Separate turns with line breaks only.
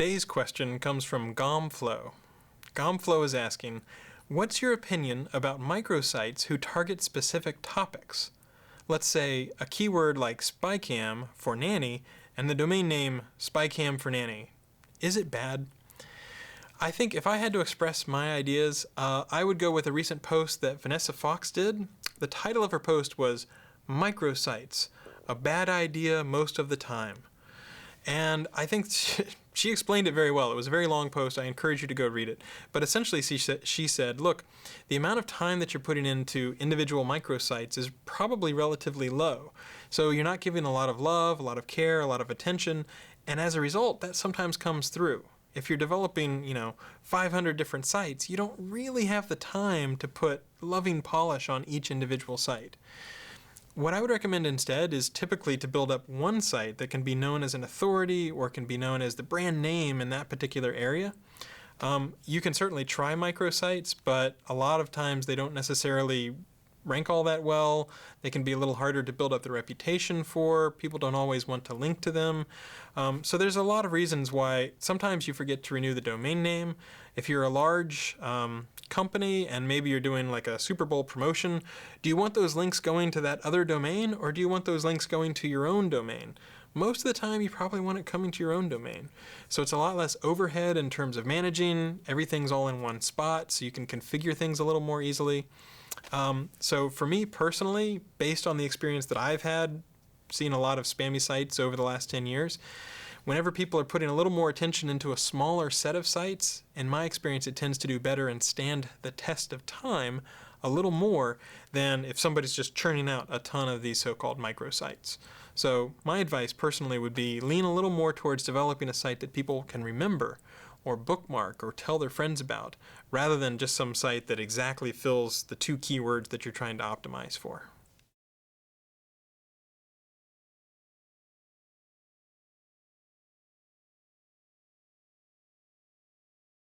Today's question comes from Gomflo. Gomflo is asking, what's your opinion about microsites who target specific topics? Let's say a keyword like spycam for nanny and the domain name spycam for nanny. Is it bad? I think if I had to express my ideas, I would go with a recent post that Vanessa Fox did. The title of her post was Microsites, a bad idea most of the time. And I think she explained it very well. It was a very long post. I encourage you to go read it. But essentially, she said, look, the amount of time that you're putting into individual microsites is probably relatively low. So you're not giving a lot of love, a lot of care, a lot of attention. And as a result, that sometimes comes through. If you're developing, 500 different sites, you don't really have the time to put loving polish on each individual site. What I would recommend instead is typically to build up one site that can be known as an authority or can be known as the brand name in that particular area. You can certainly try microsites, but a lot of times they don't necessarily rank all that well. They can be a little harder to build up the reputation for. People don't always want to link to them. So there's a lot of reasons why sometimes you forget to renew the domain name. If you're a large company and maybe you're doing like a Super Bowl promotion, do you want those links going to that other domain or do you want those links going to your own domain? Most of the time you probably want it coming to your own domain. So it's a lot less overhead in terms of managing. Everything's all in one spot so you can configure things a little more easily. So for me personally, based on the experience that I've had, seeing a lot of spammy sites over the last 10 years, whenever people are putting a little more attention into a smaller set of sites, in my experience it tends to do better and stand the test of time a little more than if somebody's just churning out a ton of these so-called microsites. So my advice personally would be lean a little more towards developing a site that people can remember or bookmark or tell their friends about, rather than just some site that exactly fills the two keywords that you're trying to optimize for.